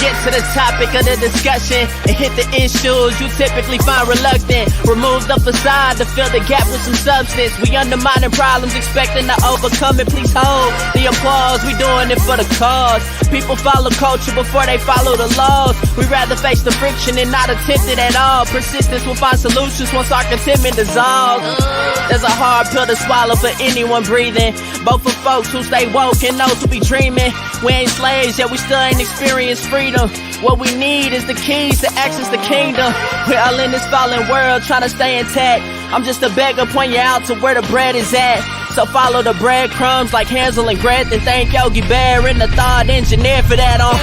get to the topic of the discussion and hit the issues you typically find reluctant. Remove the facade to fill the gap with some substance. We undermining problems, expecting to overcome it. Please hold the applause. We doing it for the cause. People follow culture before they follow the laws. We rather face the friction and not attempt it at all. Persistence will find solutions once our contentment dissolves. There's a hard pill to swallow for anyone breathing, both for folks who stay woke and those who be dreaming. We ain't slaves, yet we still ain't experienced freedom. What we need is the keys to access the kingdom. We're all in this fallen world trying to stay intact. I'm just a beggar, point you out to where the bread is at. So follow the breadcrumbs like Hansel and Gretel. Thank Yogi Bear and the thought engineer for that on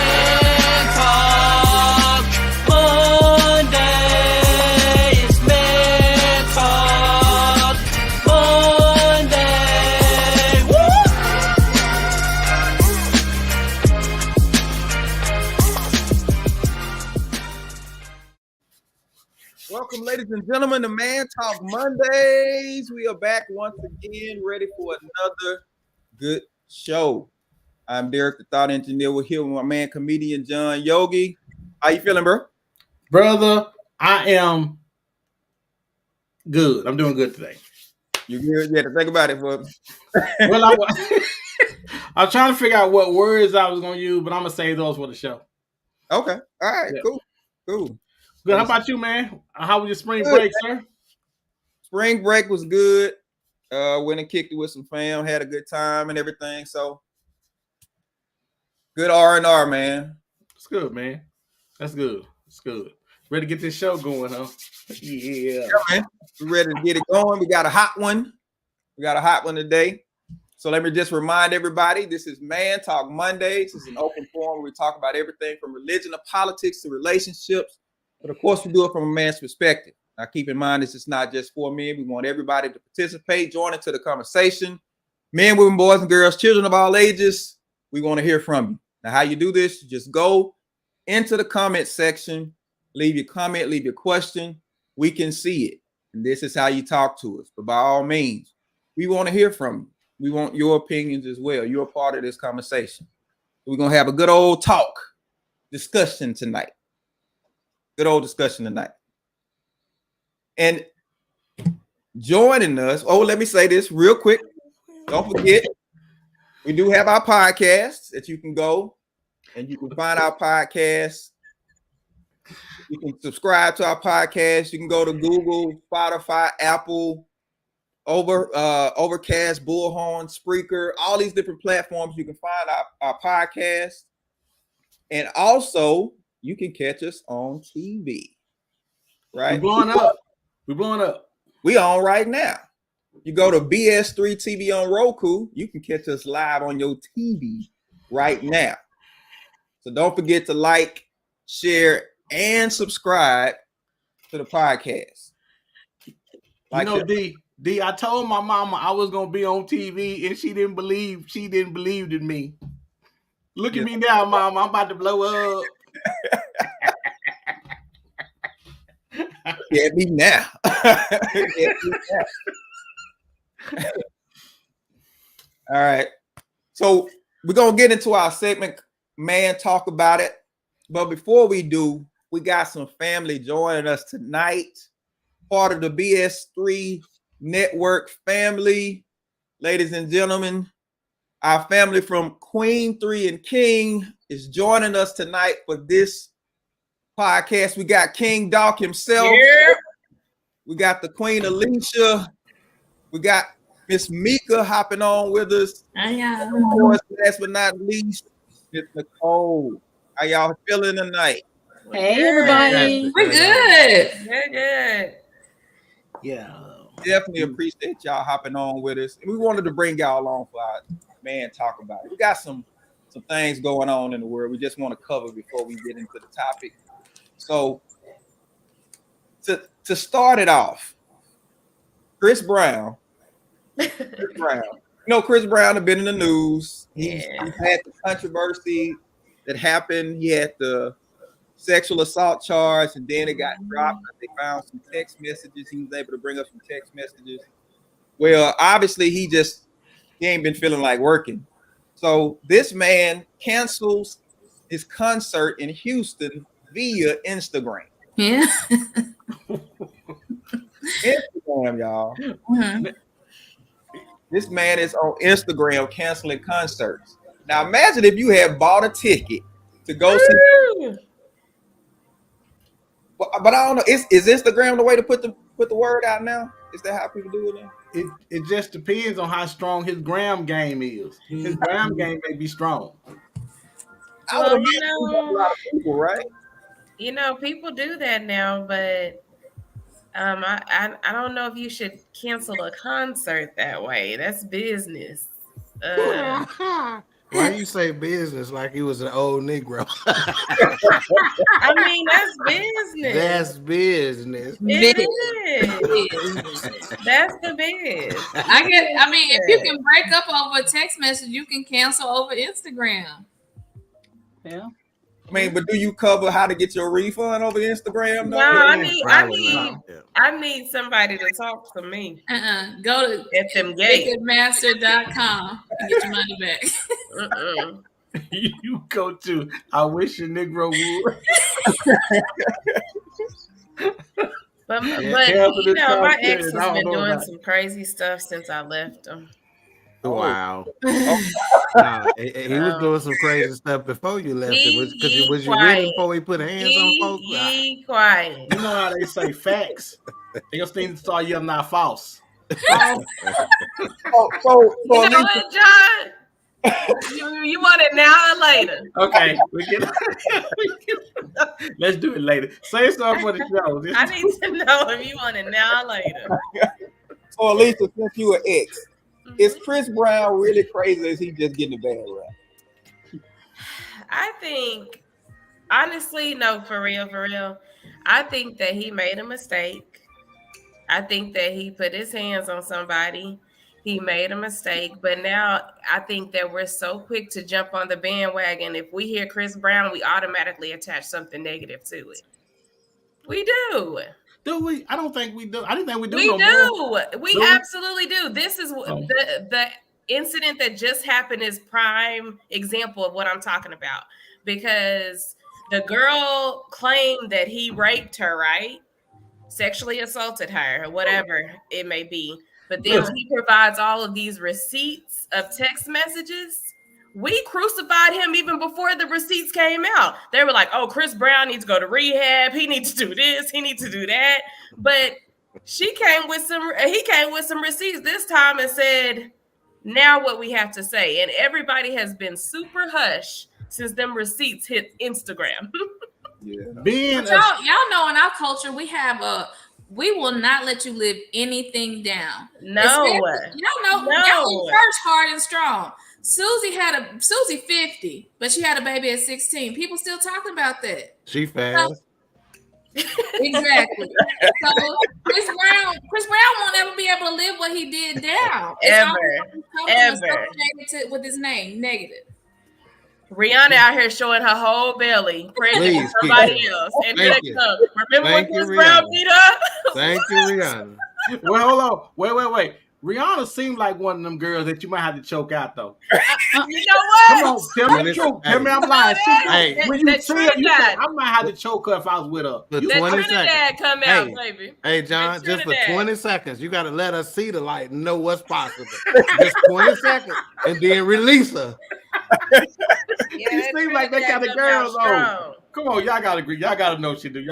Welcome, ladies and gentlemen, to Man Talk Mondays. We are back once again, ready for another good show. I'm Derek, the Thought Engineer. We're here with my man, comedian John Yogi. How you feeling, bro? Brother, I am good. I'm doing good today. You good? You had to think about it for me. Well, I'm trying to figure out what words I was going to use, but I'm going to save those for the show. Okay. All right. Yeah. Cool. Good. How about you, man? How was your spring break, sir? Spring break was good. Went and kicked it with some fam, had a good time and everything. So good R&R, man. It's good, man. That's good. It's good. Ready to get this show going, huh? Yeah, man. We're ready to get it going. We got a hot one. Today. So let me just remind everybody, this is Man Talk Mondays. This is an open forum where we talk about everything from religion to politics to relationships. But of course, we do it from a man's perspective. Now, keep in mind, this is not just for men. We want everybody to participate, join into the conversation. Men, women, boys, and girls, children of all ages, we want to hear from you. Now, how you do this, you just go into the comment section, leave your comment, leave your question. We can see it. And this is how you talk to us. But by all means, we want to hear from you. We want your opinions as well. You're a part of this conversation. We're going to have a good old discussion tonight. And joining us, let me say this real quick. Don't forget, we do have our podcast that you can go and you can find our podcast. You can subscribe to our podcast. You can go to Google, Spotify, Apple, Overcast, Bullhorn, Spreaker, all these different platforms. You can find our podcast. And also, you can catch us on TV, right? We're blowing up. We on right now. You go to BS3 TV on Roku, you can catch us live on your TV right now. So don't forget to like, share, and subscribe to the podcast. D, I told my mama I was gonna be on TV, and she didn't believe in me. Look at me now, mama. I'm about to blow up. Get me now. All right. So we're going to get into our segment, Man Talk About It. But before we do, we got some family joining us tonight. Part of the BS3 Network family. Ladies and gentlemen, our family from Queen 3 and King is joining us tonight for this podcast. We got King Doc himself. Yeah. We got the Queen Alicia. We got Miss Mika hopping on with us. Of course, last but not least, Miss Nicole. How y'all feeling tonight? Hey, everybody. We're good. Good. Yeah. Definitely appreciate y'all hopping on with us. And we wanted to bring y'all on for our Man Talk About It. We got some things going on in the world we just want to cover before we get into the topic. So to start it off, Chris Brown. Chris Brown has been in the news. He's had the controversy that happened. He had the sexual assault charge, and then it got dropped. They found some text messages. He was able to bring up some text messages. Well, obviously, he ain't been feeling like working. So this man cancels his concert in Houston via Instagram. Yeah. Instagram, y'all. Mm-hmm. This man is on Instagram canceling concerts. Now imagine if you had bought a ticket to go see. But I don't know. Is Instagram the way to put the word out now? Is that how people do it now? It just depends on how strong his gram game is. His gram game may be strong. Well, a lot of people, right? You know, people do that now, but I don't know if you should cancel a concert that way. That's business. Why you say business like he was an old Negro? I mean, that's business. That's business. It is. That's the biz. I mean, if you can break up over a text message, you can cancel over Instagram. Yeah. I mean, but do you cover how to get your refund over Instagram? No, I need somebody to talk to me. Go to ticketmaster.com and get your money back. You go to I wish a Negro would. But you know, my ex has been doing some crazy stuff since I left him. Wow. He was doing some crazy stuff before you left. Was you with him before he put hands on folks? Be quiet. You know how they say facts. They just need to start yelling out false. You know what, John? You want it now or later? Okay, let's do it later. Say something for the show. I need to know if you want it now or later. So, Alicia, since you an ex, is Chris Brown really crazy? Or is he just getting a bad rap? I think, honestly, no, for real. I think that he made a mistake. I think that he put his hands on somebody. He made a mistake. But now I think that we're so quick to jump on the bandwagon. If we hear Chris Brown, we automatically attach something negative to it. We do. Do we? I don't think we do. I didn't think we do. We do. We absolutely do. This is the incident that just happened is prime example of what I'm talking about. Because the girl claimed that he raped her, right? Sexually assaulted her, or whatever it may be. But then he provides all of these receipts of text messages. We crucified him even before the receipts came out. They were like, oh, Chris Brown needs to go to rehab. He needs to do this. He needs to do that. But he came with some receipts this time and said, now what we have to say. And everybody has been super hush since them receipts hit Instagram. Y'all know in our culture, we will not let you live anything down. No. Y'all first hard and strong. Susie 50, but she had a baby at 16. People still talking about that. She fast. Exactly. So Chris Brown won't ever be able to live what he did down. Ever. Associated with his name, negative. Rihanna out here showing her whole belly, pregnant with somebody else. And then it comes. Remember when Chris Brown beat up? Thank you, Rihanna. Well, hold on. Wait. Rihanna seemed like one of them girls that you might have to choke out, though. You know what? Come on, tell me the truth. Tell me I'm lying. When you see her, I might have to choke her if I was with her. For 20 seconds. Come out, baby. Hey, John, just for 20 seconds, you got to let her see the light and know what's possible. Just 20 seconds, and then release her. She seems like that kind of girl, though. Come on, y'all got to agree. Y'all got to know she do.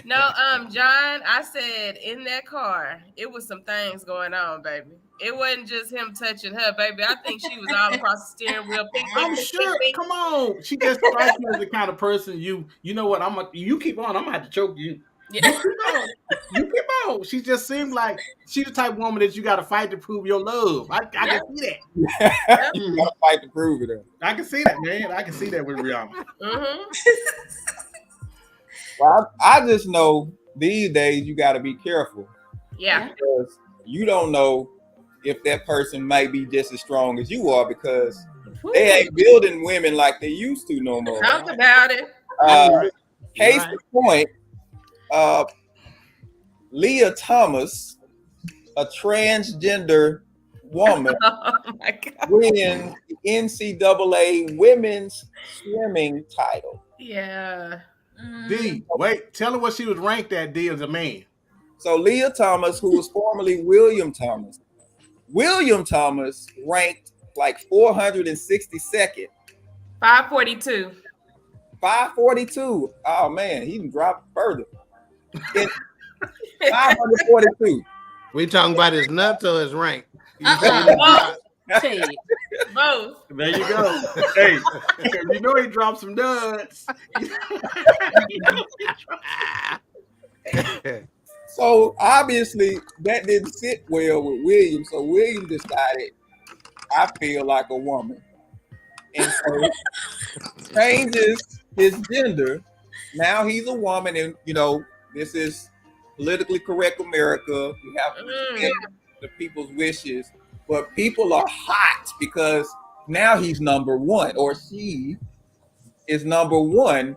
No, John, I said in that car, it was some things going on, baby. It wasn't just him touching her, baby. I think she was all across the steering wheel. I'm sure. Come on. She just strikes me as the kind of person you know what? You keep on. I'm going to have to choke you. Yeah. You keep on. She just seems like she's the type of woman that you got to fight to prove your love. I can see that. You got to fight to prove it. I can see that, man. I can see that with Rihanna. Mm-hmm. Well, I just know these days you got to be careful. Yeah. Because you don't know if that person might be just as strong as you are because they ain't building women like they used to no more. Talk about it. Case in point, Leah Thomas, a transgender woman, oh my God. when NCAA women's swimming title. Yeah. D, wait, tell her what she was ranked at, D, as a man. So Leah Thomas, who was formerly William Thomas. William Thomas ranked like 462nd. 542. 542. Oh man, he can drop further. 542. We talking about his nuts or his rank? Both. There you go. Hey, you know he dropped some nuts. So obviously that didn't sit well with William. So William decided, I feel like a woman. And so changes his gender. Now he's a woman, and this is politically correct America. We have to respect the people's wishes. But people are hot because now he's number one, or she is number one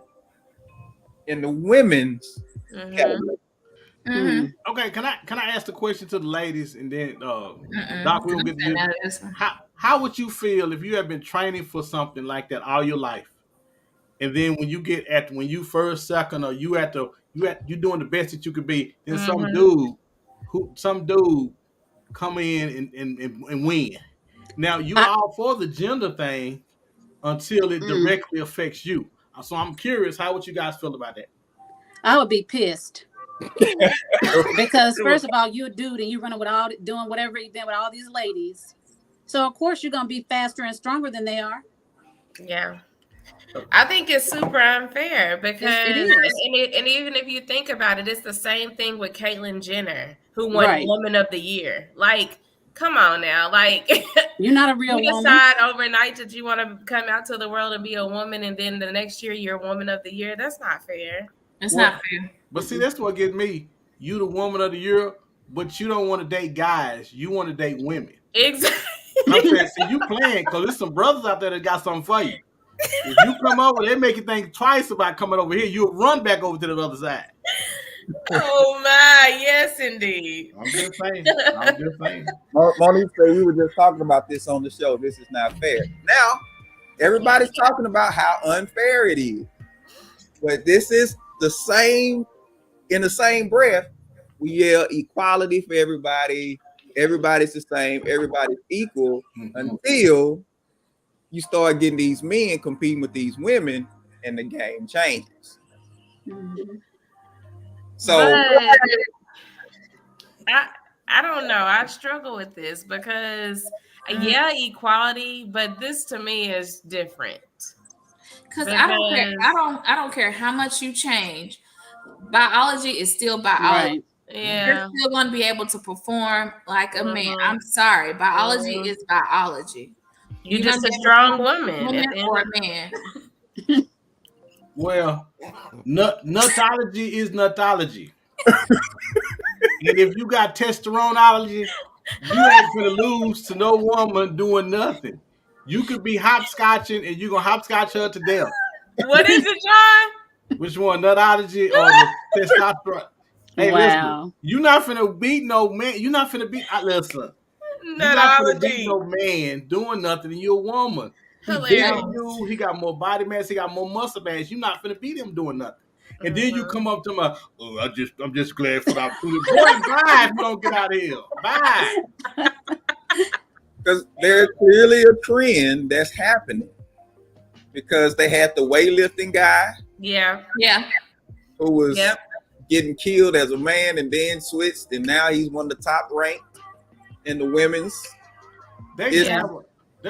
in the women's category. Okay, can I ask the question to the ladies, and then Doc, we'll get to this. How would you feel if you have been training for something like that all your life, and then when you get when you first, second, or you're doing the best that you could be, then some dude come in and win. Now you all for the gender thing until it directly affects you. So I'm curious, how would you guys feel about that? I would be pissed. Because first of all, you're a dude and you're running doing whatever you've been with all these ladies. So of course you're gonna be faster and stronger than they are. Yeah. I think it's super unfair because it is. And even if you think about it, it's the same thing with Caitlyn Jenner, who won Woman of the Year. Like, come on now. Like, you're not a real woman. You decide overnight that you want to come out to the world and be a woman, and then the next year you're Woman of the Year. That's not fair. It's not fair. But see, that's what gets me. You the Woman of the Year, but you don't want to date guys. You want to date women. Exactly. I'm saying, see, you playing because there's some brothers out there that got something for you. If you come over, they make you think twice about coming over here. You'll run back over to the other side. Oh my, yes, indeed. I'm just saying. Monique said we were just talking about this on the show. This is not fair. Now, everybody's talking about how unfair it is. But this is the same, in the same breath, we yell equality for everybody. Everybody's the same. Everybody's equal until you start getting these men competing with these women and the game changes. So I don't know. I struggle with this because equality, but this to me is different. Because I don't care how much you change. Biology is still biology. Right. Yeah. You're still going to be able to perform like a man. I'm sorry. Biology is biology. You're just a strong woman or a man. Well, nutology is nutology. And if you got testosteroneology, you ain't gonna lose to no woman doing nothing. You could be hopscotching and you're gonna hopscotch her to death. What is it, John? Which one, nutology or the testosterone? Hey, listen, you're not finna beat no man. You're not finna beat. Listen, you're not finna beat no man doing nothing. And you're a woman. He got more body mass. He got more muscle mass. You're not finna beat him doing nothing. And then you come up to my, I'm just glad for the opportunity. Boy, bye if you don't get out of here. Bye. Because there's clearly a trend that's happening. Because they had the weightlifting guy. Yeah. Who was getting killed as a man and then switched, and now he's one of the top ranked in the women's. There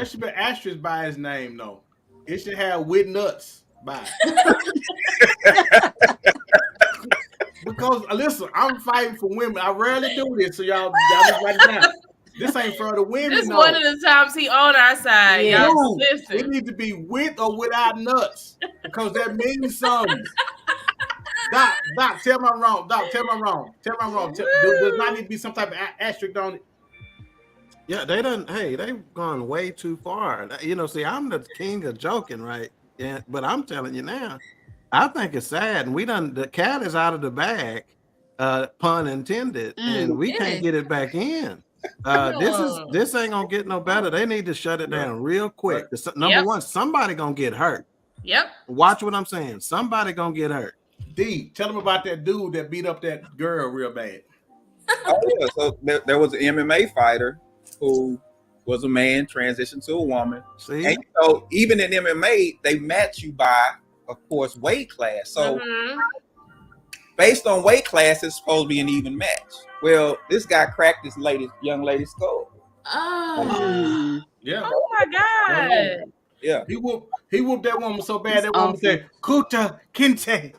should be an asterisk by his name, though. It should have with nuts by it. Because listen, I'm fighting for women. I rarely do this, so y'all just write it down. This ain't for the women. This one of the times he on our side. Yeah. Y'all listen. It needs to be with or without nuts, because that means something. Doc, tell me I'm wrong. Doc, tell me I'm wrong. Does not need to be some type of asterisk on it. Yeah, they've gone way too far. See, I'm the king of joking, right? Yeah, but I'm telling you now, I think it's sad, and the cat is out of the bag, pun intended, and we can't get it back in. This ain't gonna get no better. They need to shut it down real quick. Number one, somebody gonna get hurt. Yep. Watch what I'm saying. Somebody gonna get hurt. D, tell them about that dude that beat up that girl real bad. Oh yeah, so there was an MMA fighter who was a man transitioned to a woman. See, and even in MMA, they match you by, of course, weight class. So based on weight class, it's supposed to be an even match. Well, this guy cracked this young lady's skull. Oh. Yeah. Oh my God. Yeah. He whooped that woman so bad that woman said, Kuta Kinte.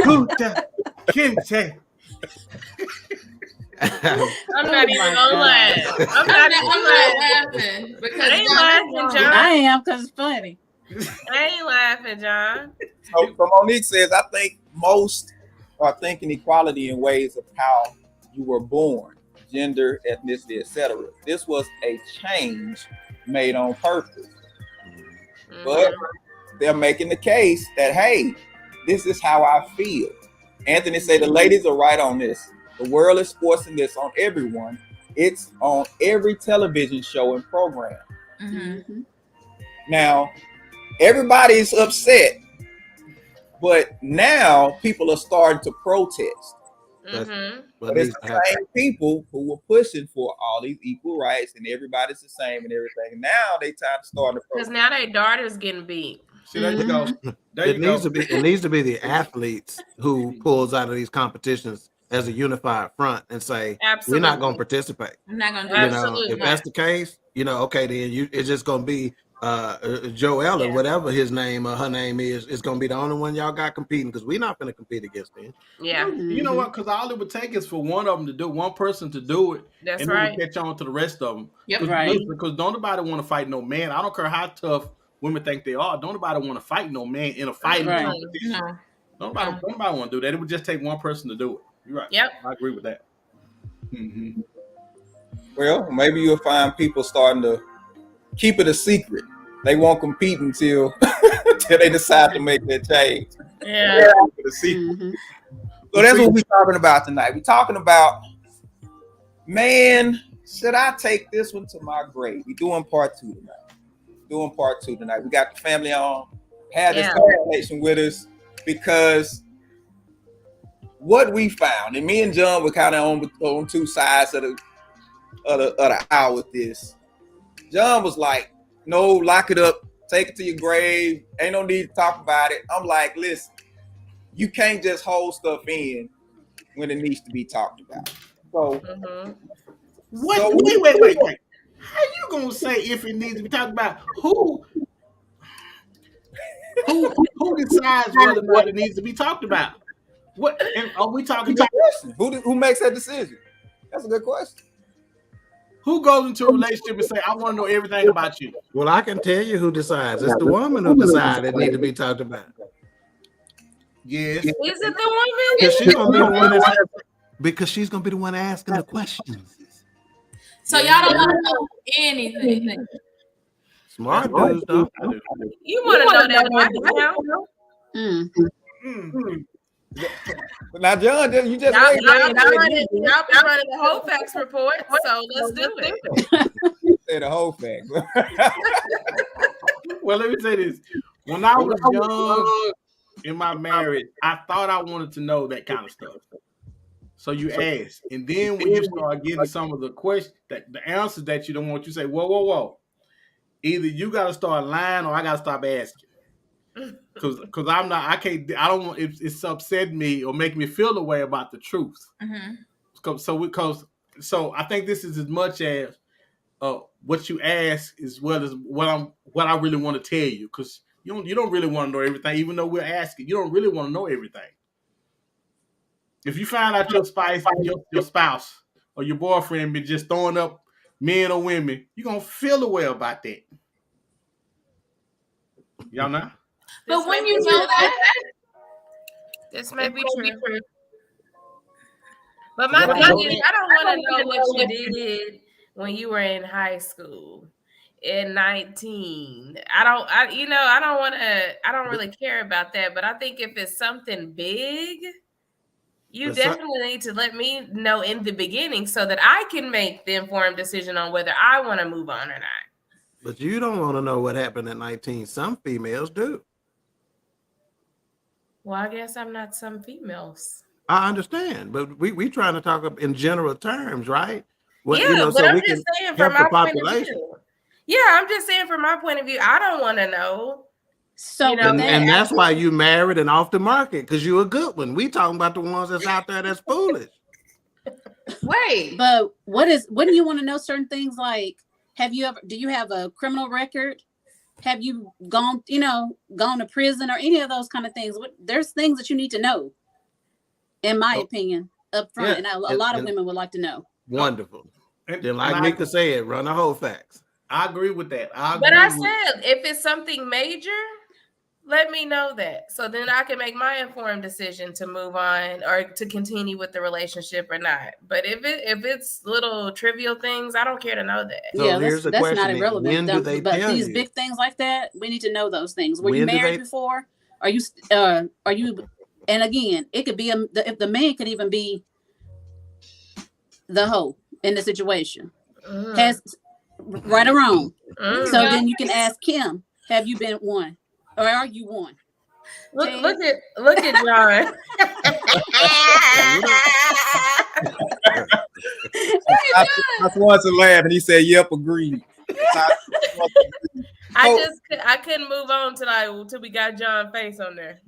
Kuta Kinte. I'm not even gonna laugh. I'm not laughing because I ain't laughing, John. I am because it's funny. I ain't laughing, John. So Monique says, I think most are thinking equality in ways of how you were born, gender, ethnicity, etc. This was a change made on purpose. But they're making the case that, hey, this is how I feel. Anthony said the ladies are right on this. The world is forcing this on everyone. It's on every television show and program. Now, everybody's upset, but now people are starting to protest. But it's the same people who were pushing for all these equal rights and everybody's the same and everything. Now they time to start to protest. Because now their daughter's getting beat. See, there you go. It needs to be the athletes who pulls out of these competitions as a unified front and say, we're not going to participate. I'm not going to do it. If that's the case, okay, then it's just going to be Joel or whatever his name or her name is. It's going to be the only one y'all got competing because we're not going to compete against them. Yeah. You know what? Because all it would take is for one person to do it. That's and right. Then catch on to the rest of them. Yep, right. Because don't nobody want to fight no man. I don't care how tough women think they are. Don't nobody want to fight no man in a fighting competition. No. Nobody want to do that. It would just take one person to do it. You're right. Yep. I agree with that. Well, maybe you'll find people starting to keep it a secret. They won't compete until they decide to make that change. Yeah. A secret. So that's what we're talking about tonight. We're talking about, man, should I take this one to my grave? We're doing part 2 tonight. We got the family on, had this conversation with us because what we found, and me and John were kind of on two sides of the aisle with this. John was like, no, lock it up, take it to your grave, ain't no need to talk about it. I'm like, listen, you can't just hold stuff in when it needs to be talked about. So, wait. How you gonna say if it needs to be talked about? Who decides whether or not it needs to be talked about? What are we talking about? Who makes that decision? That's a good question. Who goes into a relationship and say, I want to know everything about you? Well, I can tell you who decides. It's the woman who decides it need to be talked about. Yes. Is it the woman? Because she's gonna be the one because she's gonna be the one asking the questions. So y'all don't want to know anything. Smart dudes don't. You want to know that now? But now, John, you just y'all been running the whole facts report, so let's do it. Say the whole fact. Well, let me say this. When I was young in my marriage, I thought I wanted to know that kind of stuff. So you ask, and then when you start getting some of the questions, the answers that you don't want, you say, whoa. Either you got to start lying or I got to stop asking. Because I don't want it's upset me or make me feel the way about the truth. So I think this is as much as what you ask as well as what I really want to tell you, because you don't really want to know everything, even though we're asking. You don't really want to know everything. If you find out your spouse or your boyfriend be just throwing up men or women, you're gonna feel the way about that. Y'all know? But when you know that, this may be true. But my thing is, I don't want to know what you did when you were in high school at 19. I don't really care about that. But I think if it's something big, You definitely need to let me know in the beginning so that I can make the informed decision on whether I want to move on or not. But you don't want to know what happened at 19. Some females do. Well, I guess I'm not some females. I understand, but we trying to talk in general terms, right? Well, yeah, but so I'm just saying from my point of view. Yeah, I'm just saying from my point of view, I don't want to know. So, and that's why you married and off the market, because you're a good one. We talking about the ones that's out there that's foolish. Wait, but wouldn't you want to know certain things like, do you have a criminal record? Have you gone to prison or any of those kind of things? There's things that you need to know, in my opinion, up front. And a lot of women would like to know. Wonderful. Then like Mika said, run the whole facts. I agree with that. But I said, if it's something major, let me know that. So then I can make my informed decision to move on or to continue with the relationship or not. But if it's little trivial things, I don't care to know that. So that's not irrelevant. When do they tell these big things like that, we need to know those things. Were you married before? Are you? And again, it could be if the man could even be the hoe in the situation. Has right or wrong. So then you can ask him, have you been one? Or are you one? Look at John. I wants to laugh, and he said, "Yep, agreed." I couldn't move on till we got John's face on there.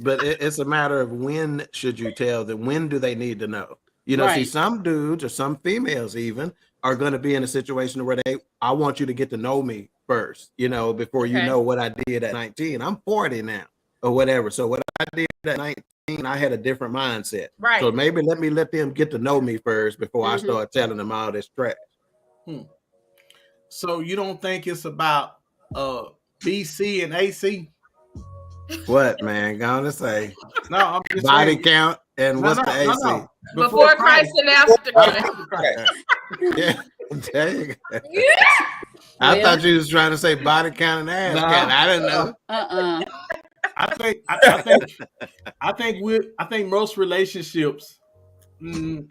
But it's a matter of when should you tell them? When do they need to know? See, some dudes or some females even are going to be in a situation where I want you to get to know me first, before you know what I did at 19. I'm 40 now or whatever. So what I did at 19, I had a different mindset. Right. So maybe let them get to know me first before I start telling them all this trash. So you don't think it's about BC and AC? What, man? Gonna say? No, I'm just body saying. Count and what's the AC? No. Before Christ and after. Yeah, there you go. I thought you was trying to say body count and ass count. I didn't know. I think most relationships,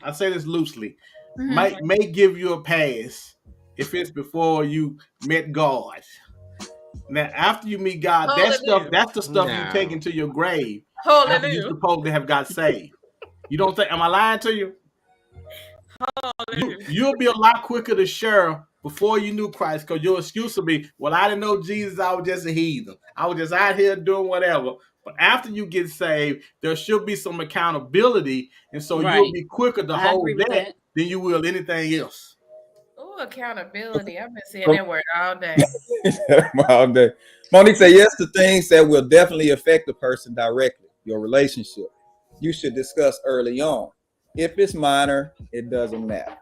I say this loosely, may give you a pass if it's before you met God. Now, after you meet God, that's the stuff you take into your grave. After you're supposed to have got saved. You don't think? Am I lying to you? You'll be a lot quicker to share before you knew Christ, because your excuse will be, well, I didn't know Jesus. I was just a heathen. I was just out here doing whatever. But after you get saved, there should be some accountability, and so you'll be quicker to hold that than you will anything else. Oh, accountability. I've been saying that word all day. All day. Monique said yes to things that will definitely affect the person directly, your relationship. You should discuss early on. If it's minor, it doesn't matter.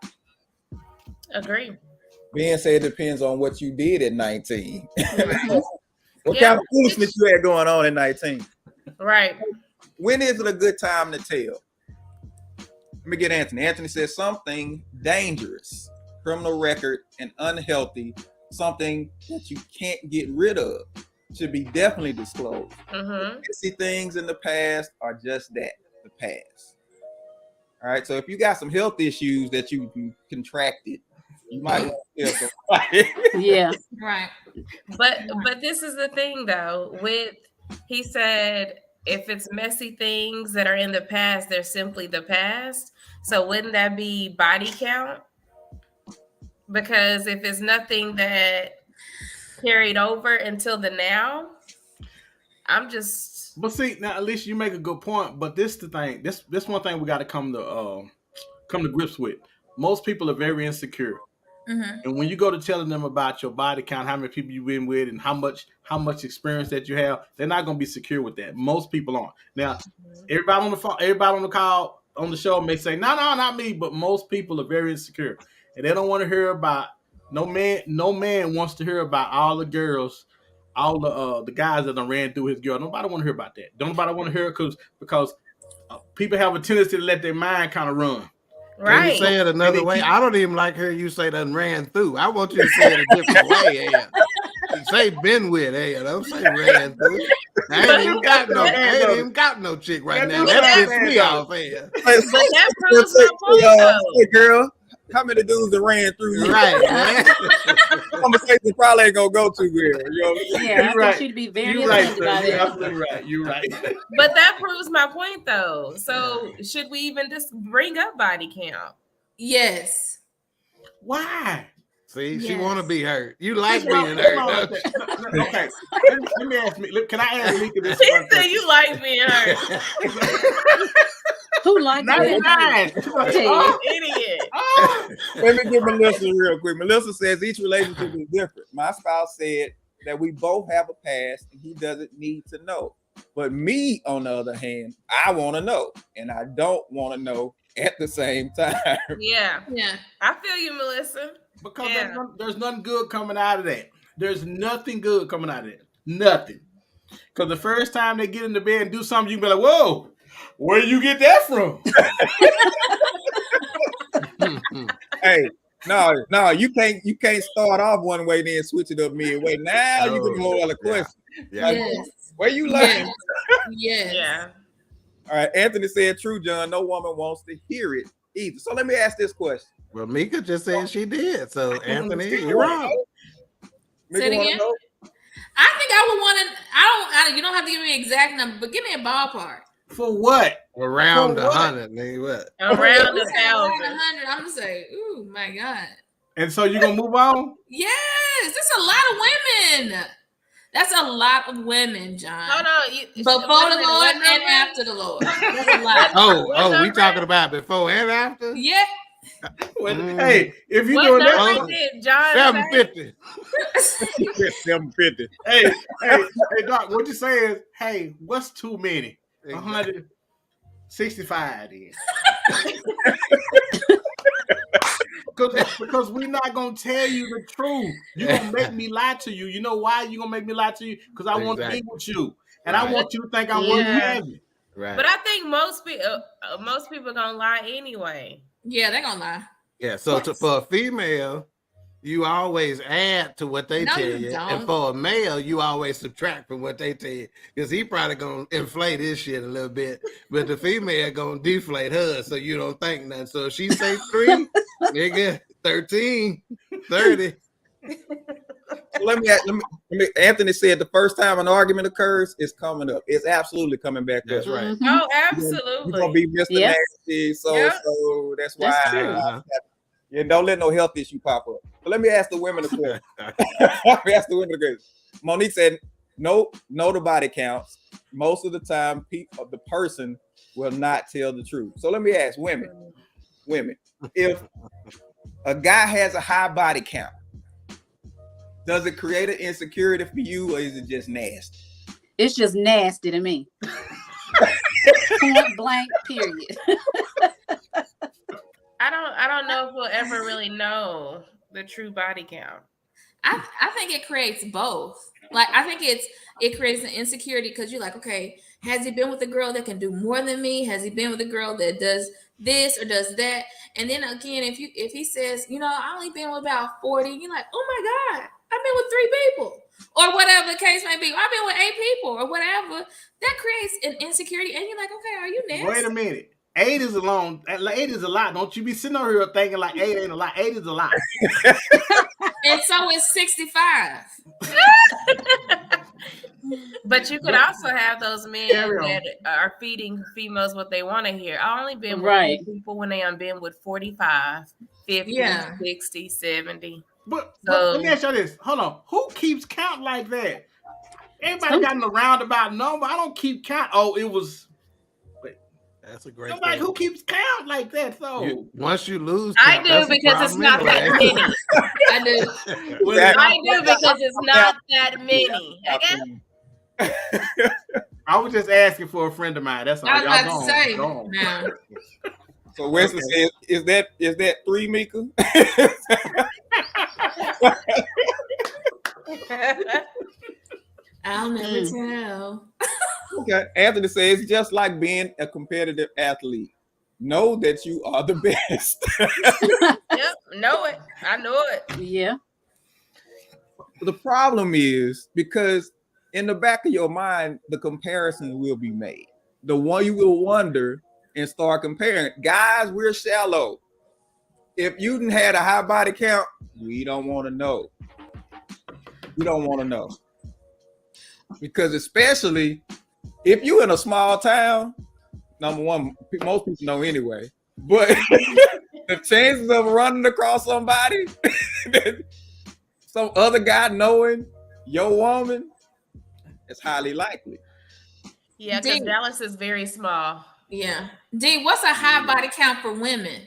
Agree. Ben said it depends on what you did at 19. What kind of foolishness you had going on at 19? Right. When is it a good time to tell? Let me get Anthony. Anthony says something dangerous, criminal record, and unhealthy, something that you can't get rid of, should be definitely disclosed. See, things in the past are just that, the past. All right. So if you got some health issues that you contracted, you might want to tell somebody. Yeah. Right. But this is the thing though, he said if it's messy things that are in the past, they're simply the past. So wouldn't that be body count? Because if it's nothing that carried over until the now, But see, now at least you make a good point. But this the thing. This one thing we got to come to grips with. Most people are very insecure, and when you go to telling them about your body count, how many people you've been with, and how much experience that you have, they're not going to be secure with that. Most people aren't. Now, everybody on the phone, everybody on the call, on the show may say, no, not me. But most people are very insecure, and they don't want to hear about no man. No man wants to hear about all the girls. All the guys that done ran through his girl. Nobody want to hear about that. Nobody want to hear it because people have a tendency to let their mind kind of run. Right. Can you say it another way? I don't even like hearing you say that ran through. I want you to say it a different way. say been with. Hey, don't say ran through. I ain't even got no chick right now. That pissed me off. Hey. But that proves my point, though. Hey, girl, how many dudes that ran through you? Right. Conversation probably ain't gonna go too good. You know? Yeah, I think she'd be very offended by You're that. absolutely right. You're right. But that proves my point, though. So should we even just bring up body count? Yes. Why? See, she want to be hurt. You like being hurt. Okay. Let me ask me. Look, can I ask Lika this? She said you like being hurt. Who likes that? Oh, idiot. Oh. Let me give Melissa real quick. Melissa says each relationship is different. My spouse said that we both have a past and he doesn't need to know. But me, on the other hand, I want to know. And I don't want to know at the same time. Yeah. I feel you, Melissa. Because there's nothing good coming out of that. There's nothing good coming out of it. Nothing. Because the first time they get in the bed and do something, you can be like, whoa, where you get that from? Hey, no, you can't start off one way, then switch it up midway. Now you get a whole other question. Yeah. Like, where you learning? Yes. Yeah. All right, Anthony said true, John. No woman wants to hear it either. So let me ask this question. Well, Mika just said she did. So, Anthony, you're wrong. Say it again. I think I would want to. You don't have to give me an exact number, but give me a ballpark. For what? Around 100, nigga. What? Around 1,000. Around 100. I'm gonna say, ooh, my God. And so you gonna move on? Yes, that's a lot of women. That's a lot of women, John. Hold on. Before the Lord and after the Lord. That's a lot. Oh, we talking about before and after? Yeah. Hey, if you what doing that, number did John 750. 750. Hey, Doc, what you say is, hey, what's too many? 165 then. Because we're not gonna tell you the truth. You're gonna make me lie to you. You know why you're gonna make me lie to you? Because I want to be with you, and I want you to think I'm worth having. Right. But I think most people gonna lie anyway. Yeah, they're gonna lie. Yeah. So for a female, you always add to what they tell you, and for a male, you always subtract from what they tell you, because he probably gonna inflate his shit a little bit, but the female gonna deflate hers, so you don't think nothing. So if she say 3, nigga, 13, 30. Let me. Anthony said the first time an argument occurs, it's coming up. It's absolutely coming back. That's up. right. Mm-hmm. Oh, absolutely. You're gonna be Mr. Nasty, so that's why. Yeah, don't let no health issue pop up. But let me ask the women a question. Monique said, no, the body counts. Most of the time, the person will not tell the truth. So let me ask women, if a guy has a high body count, does it create an insecurity for you, or is it just nasty? It's just nasty to me. Point blank, period. I don't know if we'll ever really know the true body count. I think it creates both. Like, I think it creates an insecurity because you're like, okay, has he been with a girl that can do more than me? Has he been with a girl that does this or does that? And then again, if he says, I only been with about 40, you're like, oh my God, I've been with 3 people. Or whatever the case may be. Or I've been with 8 people or whatever. That creates an insecurity. And you're like, okay, are you nasty? Wait a minute. 8 is a lot. 8 is a lot. Don't you be sitting over here thinking like 8 ain't a lot. 8 is a lot. And so is 65. But you could also have those men that are feeding females what they want to hear. I only been with people when they been with 45, 50, 60, 70. But let me ask you this. Hold on. Who keeps count like that? Everybody got in a roundabout number. I don't keep count. Oh, it was. That's a great. Somebody who keeps count like that, though. Once you lose, count, I do because it's not that many. I do. I do because it's not that many. Okay. I was just asking for a friend of mine. That's all. I was about to say. Nah. So Wesley says, "Is that 3, Mika?" I'll never tell. Okay. Anthony says, just like being a competitive athlete, know that you are the best. Yep, know it. I know it. Yeah. the problem is because in the back of your mind, the comparison will be made. The one you will wonder and start comparing. Guys, we're shallow. If you didn't had a high body count, we don't want to know. We don't want to know. Because especially if you in a small town, number one, most people know anyway, but the chances of running across somebody, some other guy knowing your woman, it's highly likely. Yeah, because Dallas is very small. Yeah. D, what's a high body count for women?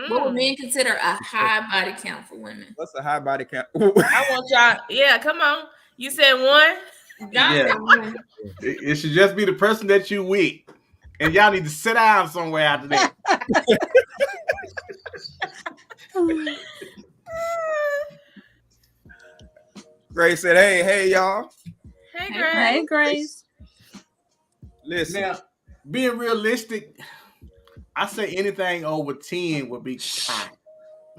What would men consider a high body count for women? What's a high body count? I want y'all. Yeah, come on. You said one? Yeah. It should just be the person that you with. And y'all need to sit down somewhere after that. Grace said, hey, y'all. Hey, Grace. Hey, Grace. Listen. Now, being realistic, I say anything over 10 would be high.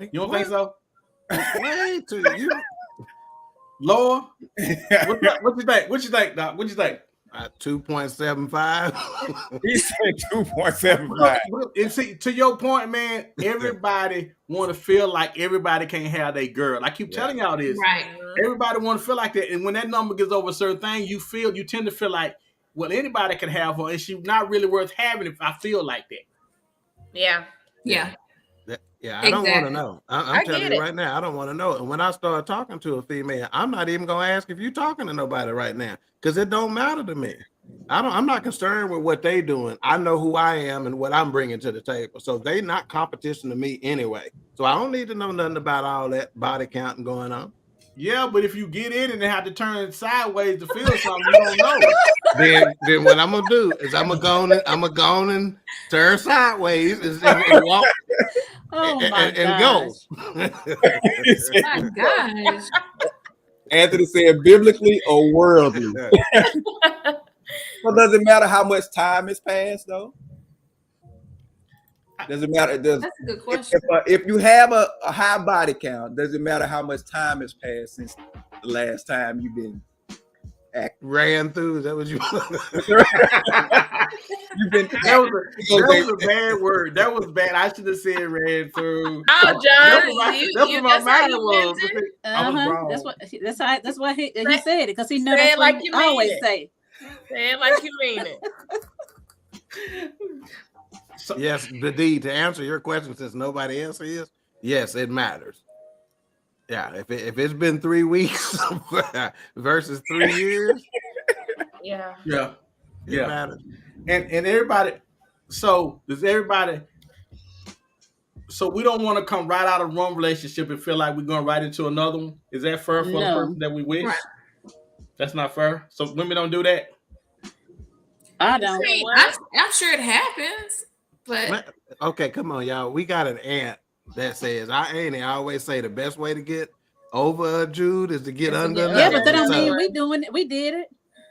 You don't think so? Wait till you. Lower? What you think? What you think, Doc? What you think? 2.75. He said 2.75. And see, to your point, man, everybody want to feel like everybody can't have their girl. I keep telling y'all this. Right. Everybody want to feel like that. And when that number gets over a certain thing, you tend to feel like, well, anybody can have her, and she's not really worth having if I feel like that. Yeah. Yeah. Yeah, I don't want to know. I'm telling you right now, I don't want to know. And when I start talking to a female, I'm not even going to ask if you're talking to nobody right now because it don't matter to me. I'm not concerned with what they doing. I know who I am and what I'm bringing to the table. So they not competition to me anyway. So I don't need to know nothing about all that body counting going on. Yeah, but if you get in and they have to turn sideways to feel something, you don't know. Then what I'm gonna do is I'm gonna go and turn sideways and walk and go. My gosh. Anthony said biblically or worldly. Well, does it matter how much time has passed though? Does it matter? That's a good question. If you have a high body count, does it matter how much time has passed since the last time you've been active? Ran through? Is that what you? That was a bad word. That was bad. I should have said ran through. Oh, John, that's what my mind was. That's why he said it because he knows that's what like I always say. Say it like you mean it. So, yes, the D, to answer your question, since nobody else is, yes, it matters. Yeah, if it's been 3 weeks versus 3 years, yeah, it matters. And everybody. So does everybody? So we don't want to come right out of one relationship and feel like we're going right into another one. Is that fair for the person that we wish? Right. That's not fair. So women don't do that. I don't. I'm sure it happens. But okay, come on, y'all. We got an aunt that says, I always say the best way to get over a Jude is to get under. Yeah, but that don't mean we did it.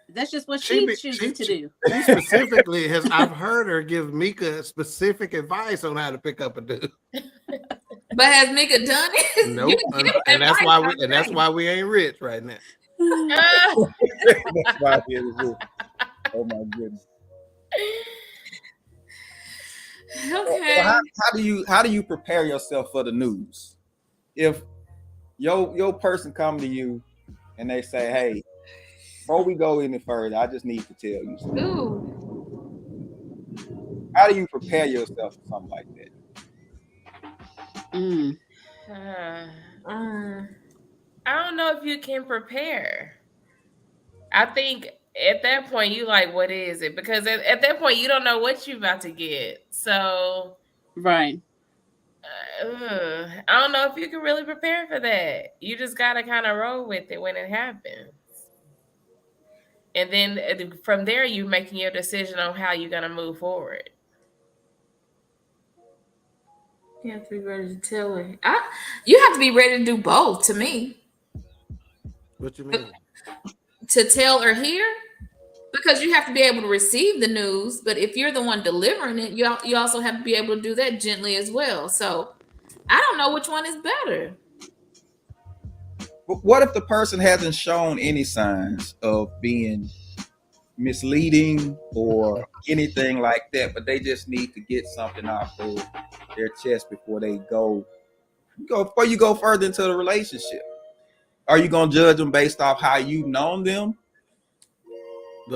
That's just what she chooses to do. She specifically I've heard her give Mika specific advice on how to pick up a dude. But has Mika done it? Nope. And that's why we ain't rich right now. That's why we ain't rich. Oh my goodness. Okay. So how do you prepare yourself for the news? If your person come to you and they say, "Hey, before we go any further, I just need to tell you something." Ooh. How do you prepare yourself for something like that? I don't know if you can prepare. I think at that point you like, what is it? Because at that point you don't know what you're about to get. So right. I don't know if you can really prepare for that. You just gotta kind of roll with it when it happens. And then from there, you're making your decision on how you're gonna move forward. You have to be ready to tell her. You have to be ready to do both. To me. What you mean? To tell or hear, because you have to be able to receive the news. But if you're the one delivering it, you also have to be able to do that gently as well. So I don't know which one is better. But what if the person hasn't shown any signs of being misleading or anything like that, but they just need to get something off their chest before they before you go further into the relationship? Are you gonna judge them based off how you've known them?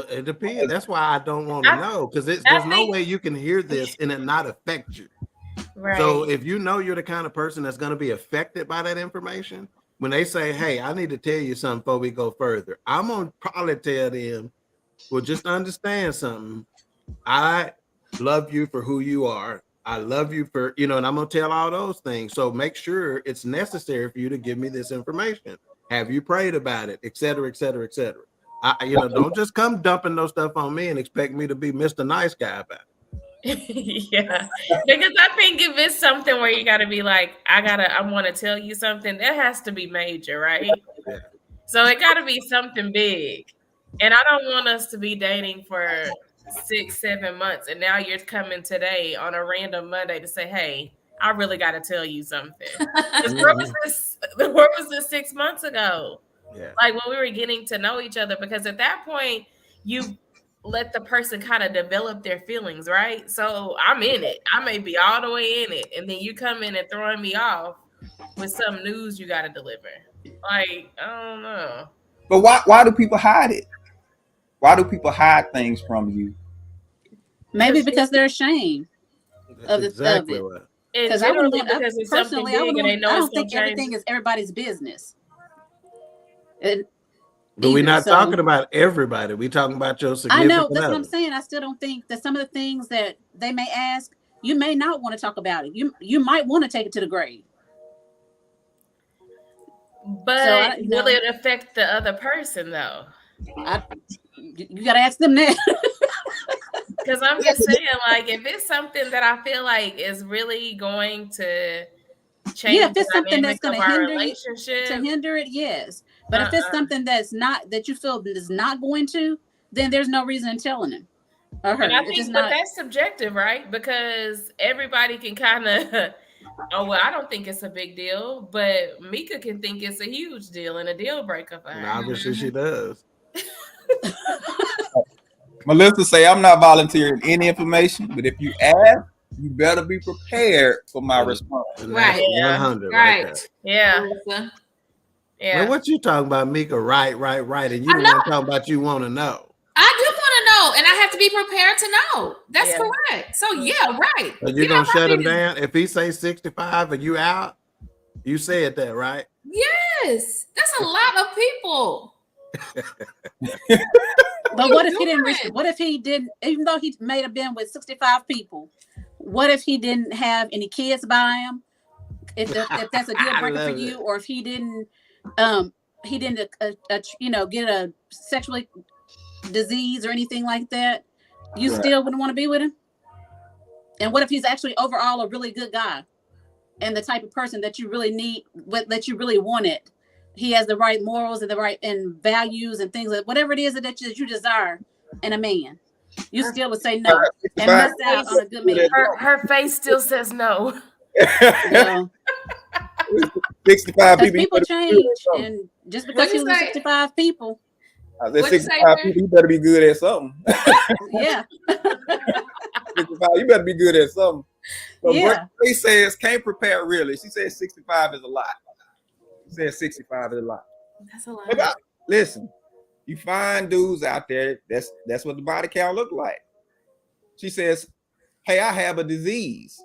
It depends. That's why I don't want to know, because there's no way you can hear this and it not affect you. Right. So if you know you're the kind of person that's going to be affected by that information, when they say, hey, I need to tell you something before we go further, I'm going to probably tell them, well, just understand something. I love you for who you are. I love you for, and I'm going to tell all those things. So make sure it's necessary for you to give me this information. Have you prayed about it, et cetera, et cetera, et cetera. Don't just come dumping those stuff on me and expect me to be Mr. Nice Guy about it. Yeah, because I think if it's something where you got to be like, I want to tell you something, that has to be major, right? Yeah. So it got to be something big. And I don't want us to be dating for 6-7 months. And now you're coming today on a random Monday to say, hey, I really got to tell you something. Where was this 6 months ago? Yeah. Like when we were getting to know each other, because at that point you let the person kind of develop their feelings, right? So I'm in it. I may be all the way in it, and then you come in and throwing me off with some news you got to deliver. Like, I don't know. But why do people hide it? Why do people hide things from you? Maybe because they're ashamed of it. Because I don't think everything is everybody's business. But we're not talking about everybody. We're talking about your significant other. I know, that's what I'm saying. I still don't think that some of the things that they may ask, you may not want to talk about it. You might want to take it to the grave. But will it affect the other person though? You got to ask them that. Because I'm just saying, like, if it's something that I feel like is really going to change, if it's something that's going to hinder it, yes. But if it's something that you feel is not going to, then there's no reason in telling him or her. And I think, but that's subjective, right? Because everybody can kind of, I don't think it's a big deal, but Mika can think it's a huge deal and a deal breaker for her. Obviously, she does. Melissa say, I'm not volunteering any information, but if you ask, you better be prepared for my response. Right. 100. Right. Yeah. Yeah. Now, what you talking about, Mika? Right. And you don't talking about you want to know. I do want to know, and I have to be prepared to know. That's correct. So right. So you're going to shut him down? If he says 65 and you out, you said that, right? Yes. That's a lot of people. But what if he didn't? What if he didn't? Even though he may have been with 65 people, what if he didn't have any kids by him? If that's a deal breaker for you, or if he didn't, get a sexually disease or anything like that, you still wouldn't want to be with him. And what if he's actually overall a really good guy and the type of person that you really need, that you really wanted? He has the right morals and the right and values and things, like whatever it is that you desire in a man. You still would say no and miss out on a good man. Her face still says no. 65 people change, and just because he was 65 people, 65 people, you better be good at something. Yeah. 65, you better be good at something. So what she says, can't prepare really. She says 65 is a lot. She says 65 is a lot. That's a lot. Listen, you find dudes out there, that's what the body count look like. She says, hey, I have a disease.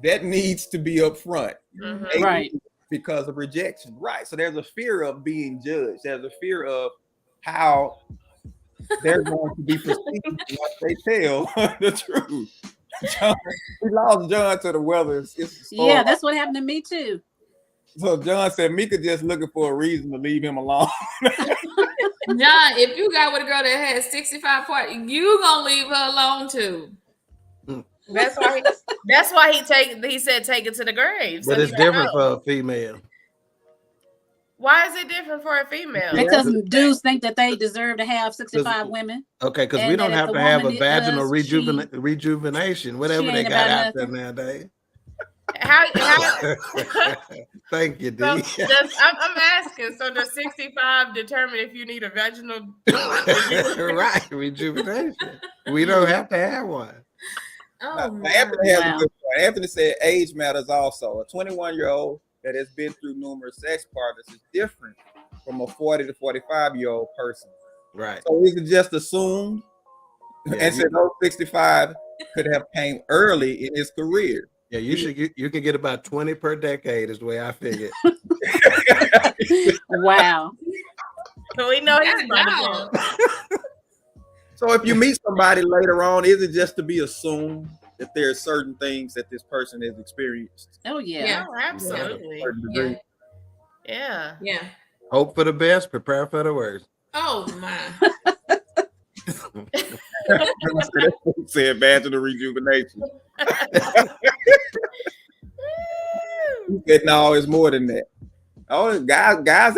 That needs to be up front. Mm-hmm. Right. Because of rejection. Right. So there's a fear of being judged. There's a fear of how they're going to be perceived once they tell the truth. We lost John to the weather. Yeah, that's what happened to me too. So John said Mika just looking for a reason to leave him alone. John, if you got with a girl that has 65 parts, you gonna leave her alone too. That's why he said take it to the grave. But it's different for a female. Why is it different for a female? Because dudes think that they deserve to have 65 women. Okay, because we don't have to have a vaginal rejuvenation, whatever they got out there nowadays. Thank you, D. I'm asking. So does 65 determine if you need a vaginal? Right, rejuvenation. We don't have to have one. Oh, Anthony has a good point. Anthony said age matters also. A 21-year-old that has been through numerous sex partners is different from a 40 to 45-year-old person. Right. So is it just assumed? And said those 65 could have came early in his career. Yeah, you can get about 20 per decade is the way I figure. Wow. So we know he's not. So if you meet somebody later on, is it just to be assumed that there are certain things that this person has experienced? Oh yeah. Yeah, absolutely. Yeah. Yeah. Hope for the best, prepare for the worst. Oh my. Said vaginal rejuvenation. He said, no, it's more than that. Oh, guys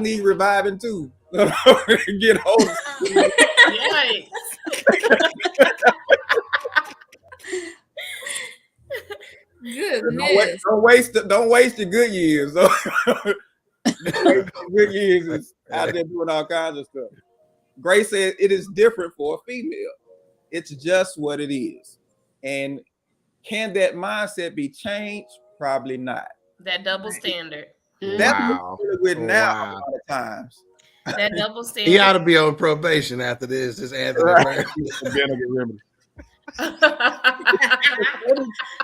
need reviving too. Get hold of Yikes. Goodness. Don't waste your good years. Good years is out there doing all kinds of stuff. Grace said it is different for a female. It's just what it is. And can that mindset be changed? Probably not. That double standard. That's what we're with now a lot of times. That double standard. He ought to be on probation after this. Is Anthony right.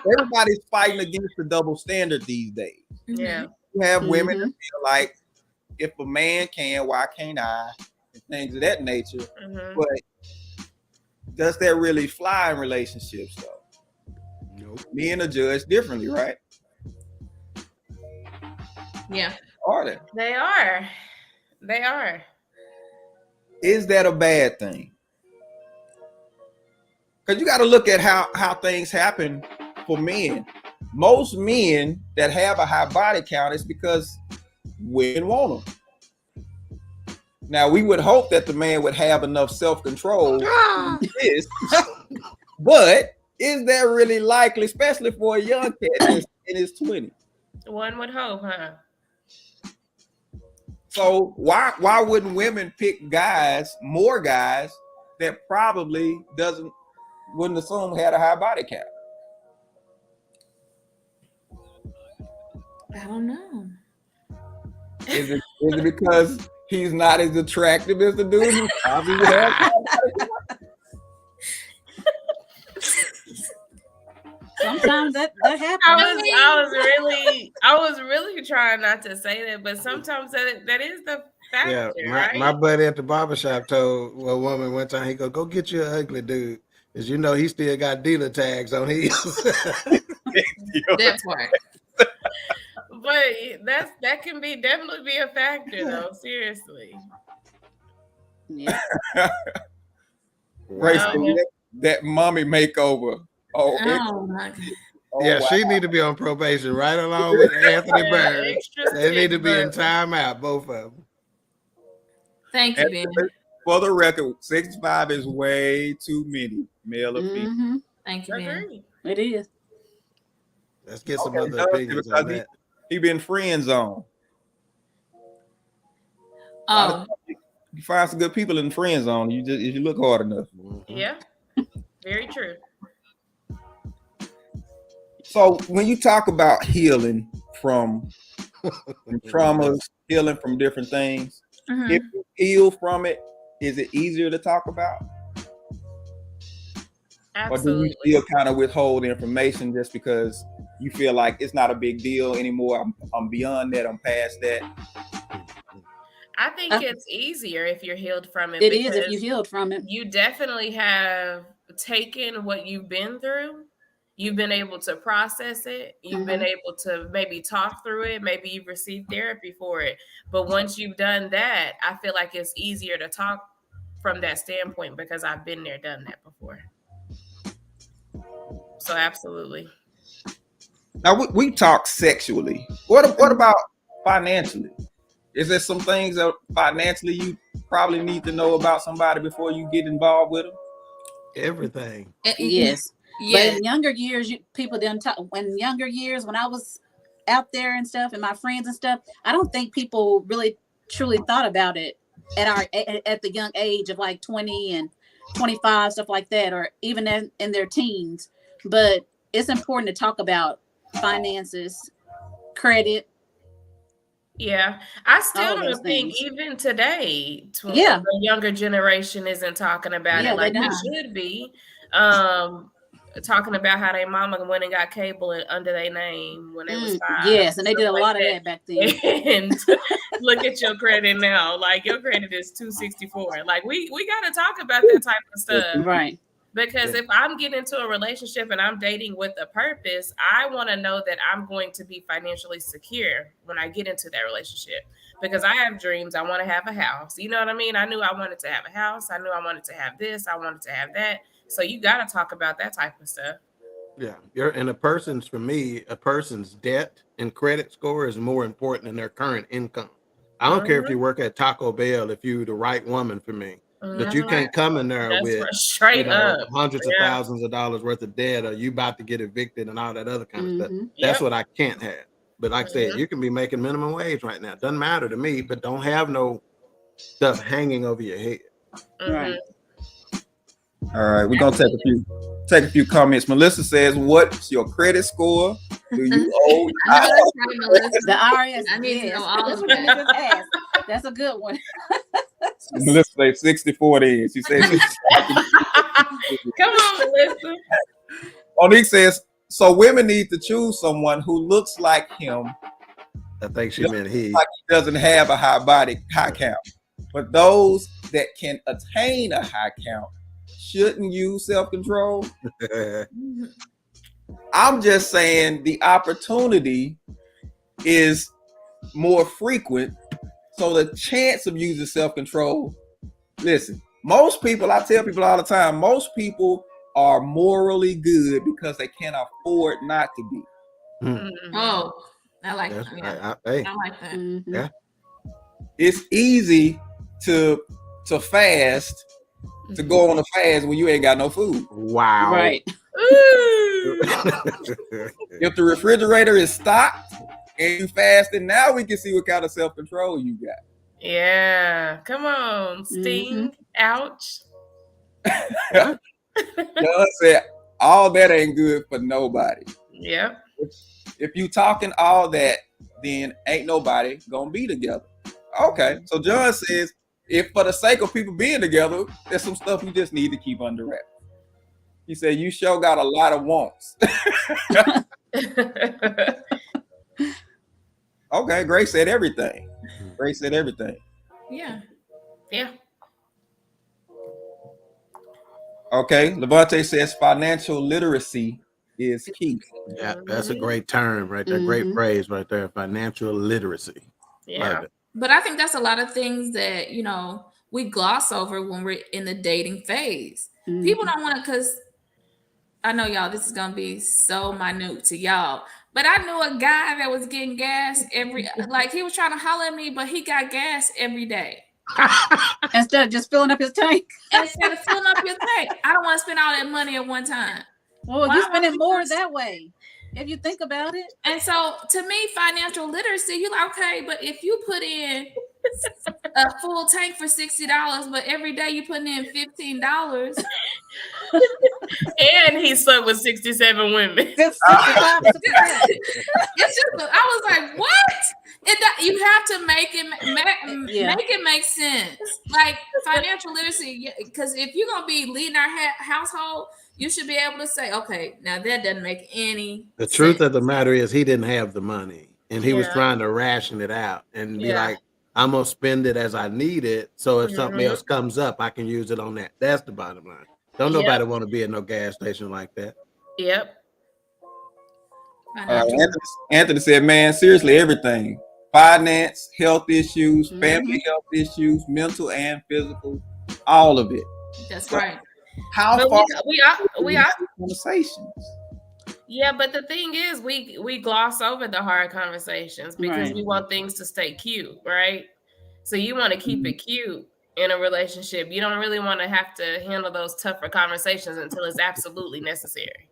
Everybody's fighting against the double standard these days. Yeah. You have women that feel like if a man can, why can't I? And things of that nature. But does that really fly in relationships though? Nope. Men are judged differently, right? Yeah. Are they? They are. They are. Is that a bad thing? Because you got to look at how things happen for men. Most men that have a high body count is because women want them. Now, we would hope that the man would have enough self-control. But is that really likely, especially for a young cat in his 20s? One would hope, huh? So why wouldn't women pick more guys that probably wouldn't assume had a high body count? I don't know. Is it because he's not as attractive as the dude who probably would have high body count? Sometimes that happens. I was really trying not to say that, but sometimes that is the factor. Yeah, my buddy at the barbershop told a woman one time, he go get you an ugly dude. Because you know he still got dealer tags on his. That's right. But that can definitely be a factor though, seriously. Yeah. Right, that mommy makeover. Oh my God. Yeah, she need to be on probation right along with Anthony Burns. They need to be in timeout, both of them. Thank you, Ben. For the record, 65 is way too many, male or female. Thank you, Ben. It is. Let's get some other opinions on that. He been friend zone. Oh. You find some good people in the friend zone. If you look hard enough. Yeah, very true. So when you talk about healing from traumas, healing from different things, if you heal from it, is it easier to talk about? Absolutely. Or do you still kind of withhold information just because you feel like it's not a big deal anymore? I'm beyond that. I'm past that. I think it's easier if you're healed from it. It is if you healed from it. You definitely have taken what you've been through. You've been able to process it. You've been able to maybe talk through it. Maybe you've received therapy for it. But once you've done that, I feel like it's easier to talk from that standpoint because I've been there, done that before. So absolutely. Now we talk sexually. What about financially? Is there some things that financially you probably need to know about somebody before you get involved with them? Everything. Yes. But in younger years, people didn't talk. When younger years, when I was out there and stuff, and my friends and stuff, I don't think people really truly thought about it at the young age of like 20 and 25, stuff like that, or even in their teens. But it's important to talk about finances, credit. Yeah, I still don't think even today, the younger generation isn't talking about it like it should be. Talking about how their mama went and got cable under their name when they was 5. Yes, and they did a lot of that back then. And look at your credit now. Like your credit is 264. Like we got to talk about that type of stuff, right? Because if I'm getting into a relationship and I'm dating with a purpose, I want to know that I'm going to be financially secure when I get into that relationship. Because I have dreams. I want to have a house. You know what I mean? I knew I wanted to have a house. I knew I wanted to have this. I wanted to have that. So you got to talk about that type of stuff. Yeah. A person's debt and credit score is more important than their current income. I don't care if you work at Taco Bell, if you're the right woman for me. But you can't come in there with hundreds of thousands of dollars worth of debt, or you about to get evicted and all that other kind of stuff. That's what I can't have. But like I said, you can be making minimum wage right now. Doesn't matter to me, but don't have no stuff hanging over your head. Right. All right, we're gonna take a few comments. Melissa says, "What's your credit score? Do you owe the IRS?" I need to know all of that. That's a good one. Melissa says 64 days. She says, "Come on, Melissa." Monique says, "So women need to choose someone who looks like him." I think she meant he. Like he doesn't have a high count, but those that can attain a high count shouldn't use self-control. I'm just saying the opportunity is more frequent, so the chance of using self-control. Listen, most people, I tell people all the time, most people are morally good because they can't afford not to be. Oh, I like that. Yeah. I like that. Yeah. It's easy to fast, to go on a fast when you ain't got no food. Wow. Right. If the refrigerator is stocked and you fasting, now we can see what kind of self-control you got. Yeah. Come on. Sting. Ouch. John said, all that ain't good for nobody. Yep. If you talking all that, then ain't nobody gonna be together. Okay. So John says, if for the sake of people being together, there's some stuff you just need to keep under wraps. He said, you sure got a lot of wants. Okay, Grace said everything. Grace said everything. Yeah. Yeah. Okay, Levante says financial literacy is key. Yeah, that's a great term right there. Great phrase right there. Financial literacy. Yeah. But I think that's a lot of things that, we gloss over when we're in the dating phase. People don't want to, because I know y'all, this is going to be so minute to y'all, but I knew a guy that was getting gas he was trying to holler at me, but he got gas every day. Instead of just filling up his tank. Instead of filling up your tank. I don't want to spend all that money at one time. Well, you spend it more that way, if you think about it. And so, to me, financial literacy, you're like, okay, but if you put in a full tank for $60, but every day you putting in $15. And he slept with 67 women. It's just, I was like, what? You have to make it make sense. Like financial literacy, because if you're gonna be leading our household, you should be able to say, okay, now that doesn't make any The truth of the matter is he didn't have the money, and he was trying to ration it out and be like, I'm gonna spend it as I need it, so if something else comes up, I can use it on that. That's the bottom line. Don't nobody want to be at no gas station like that. Yep. Anthony said, man, seriously, everything. Finance, health issues, family health issues, mental and physical, all of it. That's right. How far we are conversations? Yeah, but the thing is, we gloss over the hard conversations because we want things to stay cute, right? So you want to keep it cute, in a relationship. You don't really want to have to handle those tougher conversations until it's absolutely necessary.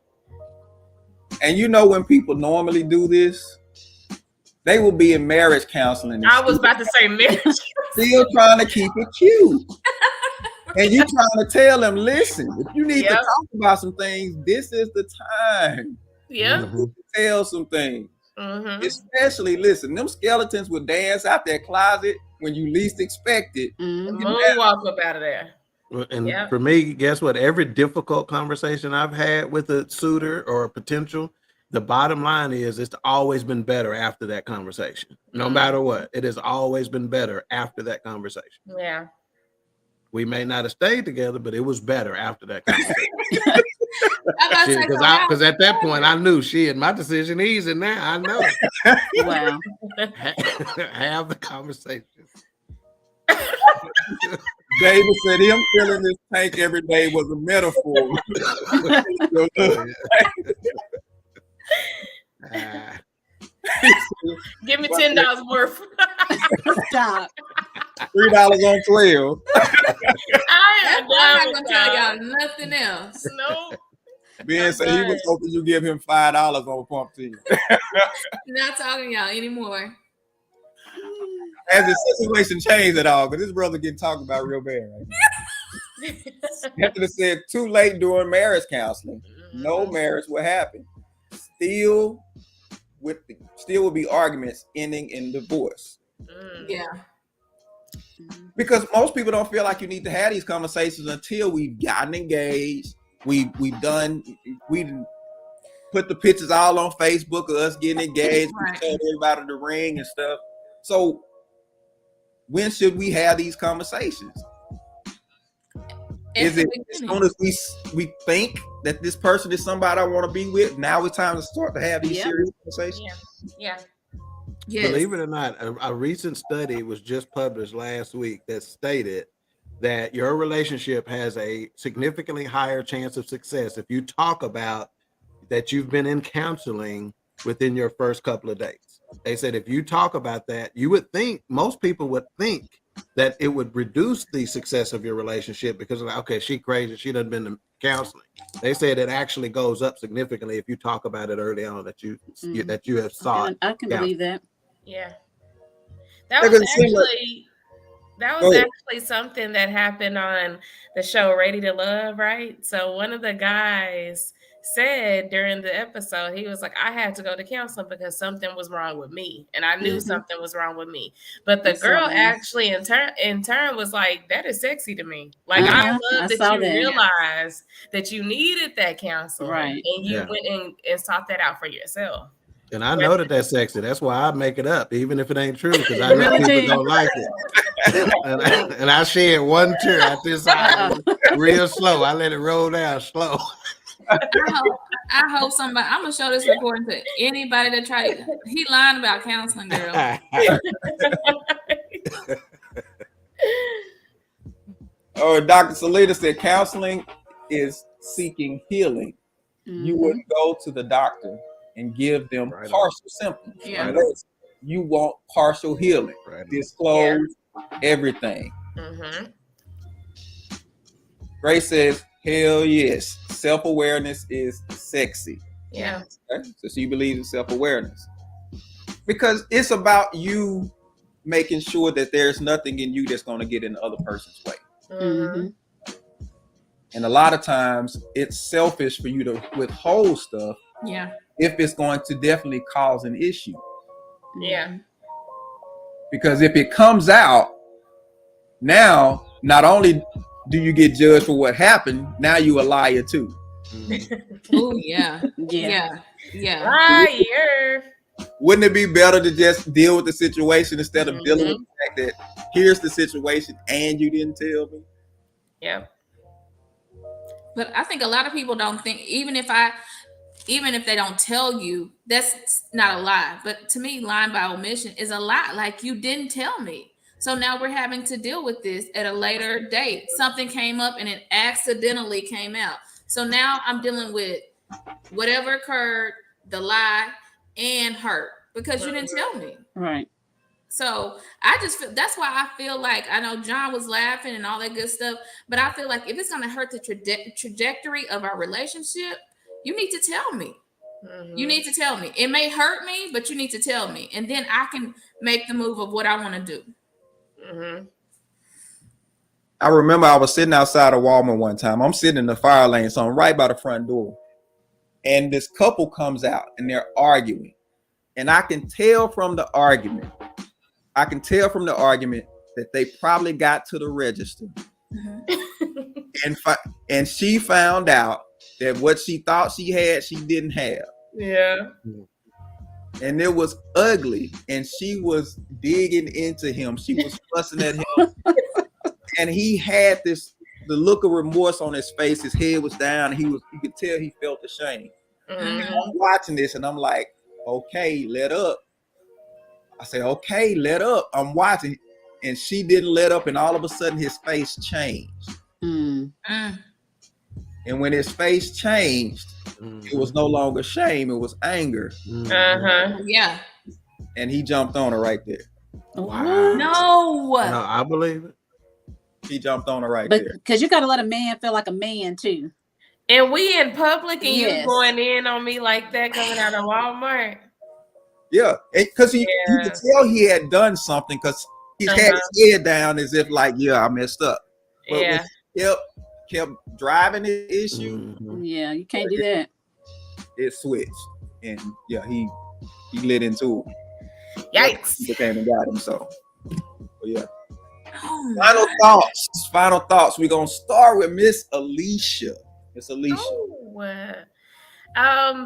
And you know when people normally do this, they will be in marriage counseling. I was about to say marriage. Still trying to keep it cute. And you trying to tell them, listen, if you need to talk about some things, this is the time. Yeah. To tell some things. Especially, listen, them skeletons will dance out their closet when you least expect it. Moonwalk up out of there. And for me, guess what? Every difficult conversation I've had with a suitor or a potential, the bottom line is it's always been better after that conversation. No matter what, it has always been better after that conversation. Yeah. We may not have stayed together, but it was better after that conversation. Because at that point, I knew my decision easy now. I know. Wow. Have the conversation. David said him filling this tank every day was a metaphor. Give me $10 worth. Stop. $3 on 12. I'm not gonna tell y'all nothing else. No. Ben said he was hoping you give him $5 on pump team. Not talking to y'all anymore. Has the situation changed at all? Because this brother getting talked about real bad right now. After they said too late during marriage counseling, no marriage will happen. Still will be arguments ending in divorce. Yeah. Because most people don't feel like you need to have these conversations until we've gotten engaged. We put the pictures all on Facebook of us getting engaged. We told everybody the ring and stuff. So when should we have these conversations? Is it as soon as we think that this person is somebody I want to be with? Now it's time to start to have these serious conversations. Yeah. Yes. Believe it or not, a recent study was just published last week that stated that your relationship has a significantly higher chance of success if you talk about that you've been in counseling within your first couple of dates. They said if you talk about that, you would think, most people would think that it would reduce the success of your relationship because, like, okay, she crazy, she done been to counseling. They said it actually goes up significantly if you talk about it early on that you have sought. I can believe that. Yeah, that was actually something that happened on the show Ready to Love, right? So one of the guys said during the episode, he was like, I had to go to counseling because something was wrong with me, and I knew something was wrong with me. But the girl actually in turn was like, that is sexy to me. Like, I love that you realized that you needed that counseling, right? And you went and sought that out for yourself. And I know that that's sexy. That's why I make it up, even if it ain't true, because I know people don't like it. and I shed one tear at this side, real slow. I let it roll down slow. I hope somebody. I'm gonna show this recording to anybody that tried. He lying about counseling, girl. Oh, Dr. Salita said counseling is seeking healing. You wouldn't go to the doctor and give them partial symptoms. Yeah. You want partial healing. Disclose everything. Grace says, hell yes. Self-awareness is sexy. Yeah. Okay? So she believes in self-awareness. Because it's about you making sure that there's nothing in you that's going to get in the other person's way. And a lot of times it's selfish for you to withhold stuff. Yeah. If it's going to definitely cause an issue. Yeah. Because if it comes out, now not only do you get judged for what happened, now you a liar too. Oh yeah. Liar. Wouldn't it be better to just deal with the situation instead of dealing with the fact that here's the situation and you didn't tell me? Yeah. But I think a lot of people don't think, even if they don't tell you, that's not a lie. But to me, lying by omission is a lie. Like, you didn't tell me. So now we're having to deal with this at a later date. Something came up and it accidentally came out. So now I'm dealing with whatever occurred, the lie, and hurt, because you didn't tell me. Right. So I just feel that's why I feel like I know John was laughing and all that good stuff, but I feel like if it's gonna hurt the trajectory of our relationship, you need to tell me. Mm-hmm. You need to tell me. It may hurt me, but you need to tell me, and then I can make the move of what I want to do. Mm-hmm. I remember I was sitting outside of Walmart one time. I'm sitting in the fire lane, so I'm right by the front door, and this couple comes out and they're arguing, and I can tell from the argument that they probably got to the register, and she found out that what she thought she had, she didn't have. Yeah. And it was ugly, and she was digging into him. She was fussing at him, and he had the look of remorse on his face. His head was down. You could tell he felt ashamed. Mm-hmm. I'm watching this, and I'm like, okay, let up. I said, okay, let up. I'm watching, and she didn't let up, and all of a sudden his face changed. And when his face changed, it was no longer shame, it was anger. Yeah. And he jumped on her right there. Wow. No, I believe it. He jumped on her right there. Because you got to let a man feel like a man too. And we in public, and you going in on me like that coming out of Walmart. Yeah, because you could tell he had done something, because he had his head down as if like, yeah, I messed up. But kept driving the issue. Yeah, you can't do that. It switched, and he lit into it. Yikes! He came and got him. So, yeah. Final thoughts. We're gonna start with Miss Alicia. Miss Alicia.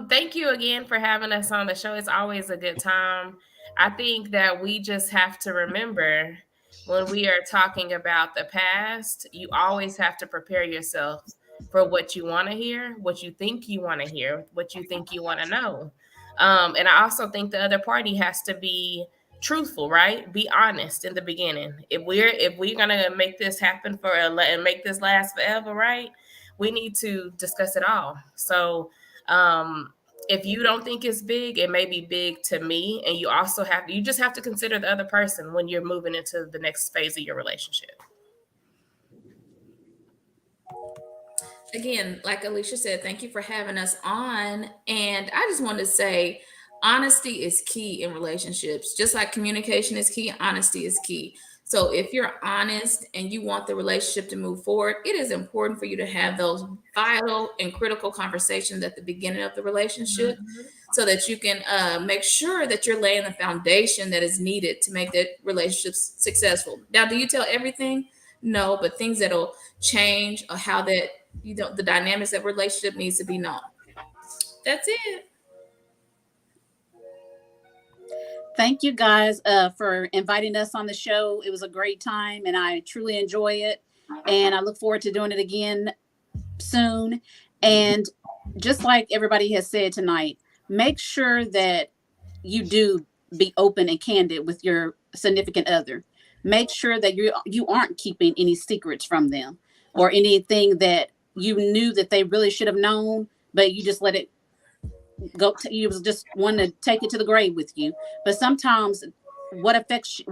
Thank you again for having us on the show. It's always a good time. I think that we just have to remember, when we are talking about the past, you always have to prepare yourself for what you want to hear, what you think you want to hear, what you think you want to know. And I also think the other party has to be truthful, right? Be honest in the beginning. If we're gonna make this happen and make this last forever, right? We need to discuss it all. So if you don't think it's big, it may be big to me. And you just have to consider the other person when you're moving into the next phase of your relationship. Again, like Alicia said, thank you for having us on. And I just want to say, honesty is key in relationships. Just like communication is key, honesty is key. So if you're honest and you want the relationship to move forward, it is important for you to have those vital and critical conversations at the beginning of the relationship, so that you can make sure that you're laying the foundation that is needed to make that relationship successful. Now, do you tell everything? No, but things that'll change or how that, the dynamics of relationship needs to be known. That's it. Thank you guys for inviting us on the show. It was a great time, and I truly enjoy it. And I look forward to doing it again soon. And just like everybody has said tonight, make sure that you do be open and candid with your significant other. Make sure that you aren't keeping any secrets from them, or anything that you knew that they really should have known, but you just let it go. You just want to take it to the grave with you. But sometimes whatever affects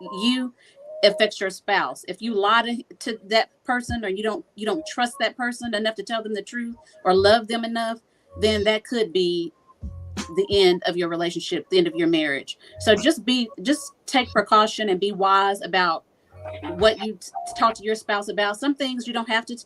you affects your spouse. If you lie to that person, or you don't trust that person enough to tell them the truth, or love them enough, then that could be the end of your relationship, the end of your marriage. So just take precaution and be wise about what you talk to your spouse about. Some things you don't have to,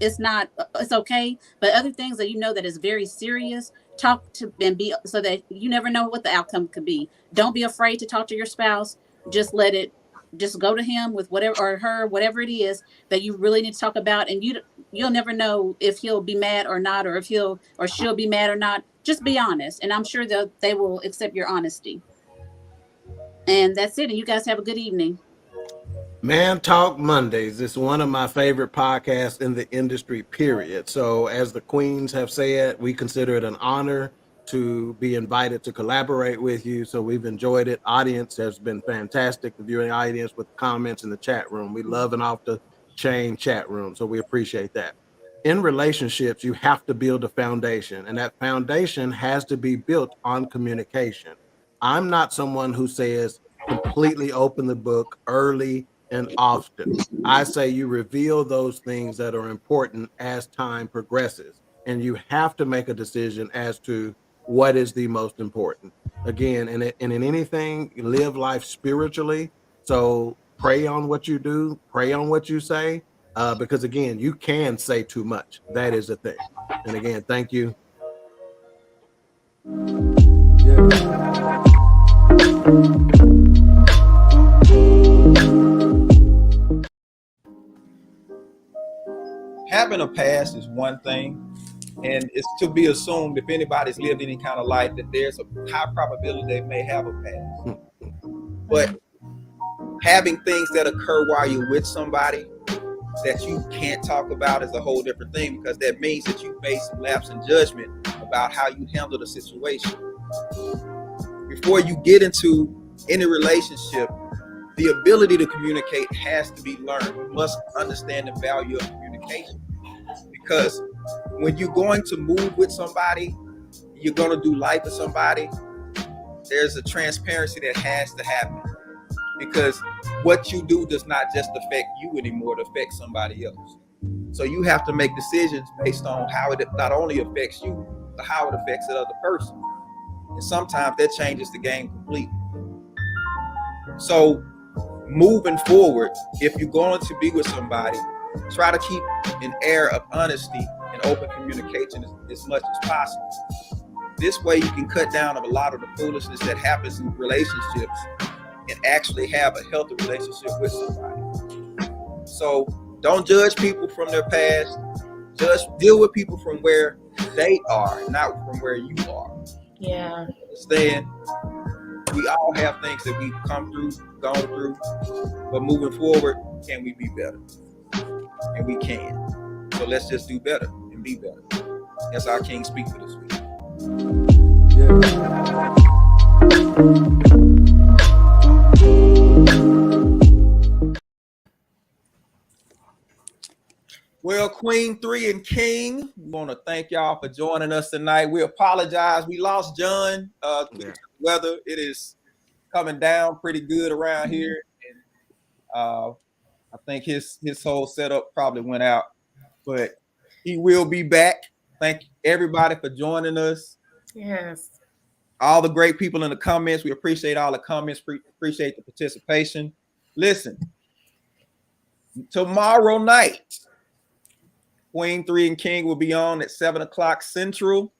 it's okay. But other things that that is very serious, talk to and be, so that you never know what the outcome could be. Don't be afraid to talk to your spouse. Just go to him with whatever, or her, whatever it is that you really need to talk about. And you'll never know if he'll be mad or not, or if he'll or she'll be mad or not. Just be honest. And I'm sure that they will accept your honesty. And that's it. And you guys have a good evening. Man Talk Mondays is one of my favorite podcasts in the industry, period. So as the queens have said, we consider it an honor to be invited to collaborate with you. So we've enjoyed it. Audience has been fantastic. The viewing audience with comments in the chat room. We love an off the chain chat room. So we appreciate that. In relationships, you have to build a foundation, and that foundation has to be built on communication. I'm not someone who says completely open the book early and often. I say you reveal those things that are important as time progresses, and you have to make a decision as to what is the most important. Again, and in anything, live life spiritually. So pray on what you do, pray on what you say, because again, you can say too much. That is the thing. And again, thank you. Having a past is one thing, and it's to be assumed if anybody's lived any kind of life that there's a high probability they may have a past. But having things that occur while you're with somebody that you can't talk about is a whole different thing, because that means that you made some lapse in judgment about how you handle the situation. Before you get into any relationship, the ability to communicate has to be learned. You must understand the value of communication, because when you're going to move with somebody, you're going to do life with somebody, there's a transparency that has to happen, because what you do does not just affect you anymore, it affects somebody else. So you have to make decisions based on how it not only affects you, but how it affects the other person. And sometimes that changes the game completely. So moving forward, if you're going to be with somebody, try to keep an air of honesty and open communication as much as possible. This way you can cut down on a lot of the foolishness that happens in relationships and actually have a healthy relationship with somebody. So don't judge people from their past. Just deal with people from where they are, not from where you are. Yeah. Understand? We all have things that we've come through, gone through, but moving forward, can we be better? And we can. So let's just do better and be better. That's our King speak for this week. Well, Queen 3 and King, we want to thank y'all for joining us tonight. We apologize. We lost John to the weather. It is coming down pretty good around here. And I think his whole setup probably went out, but he will be back. Thank everybody for joining us. Yes. All the great people in the comments. We appreciate all the comments. Appreciate the participation. Listen, tomorrow night, Queen 3 and King will be on at 7 o'clock Central.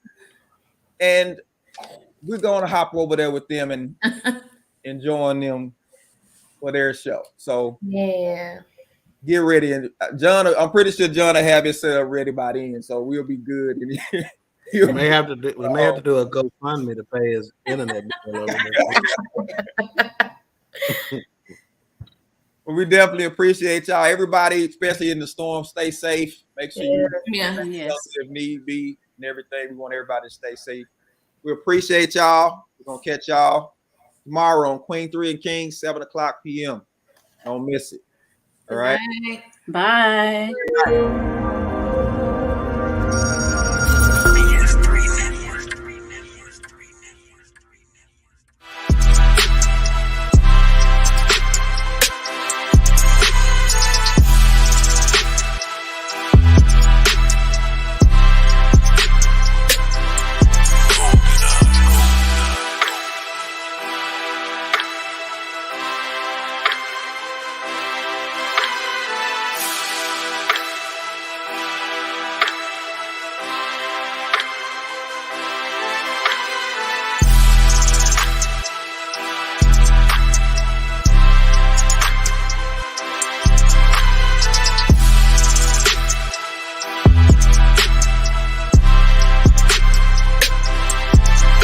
And we're going to hop over there with them and join them for their show. So yeah, get ready. And John, I'm pretty sure John will have his setup ready by then, so we'll be good. We may have to do a GoFundMe to pay his internet bill over there. Well, we definitely appreciate y'all. Everybody, especially in the storm, stay safe. Make sure you if need be and everything. We want everybody to stay safe. We appreciate y'all. We're gonna catch y'all tomorrow on Queen 3 and King, 7 o'clock p.m. Don't miss it. All right. Bye. Bye.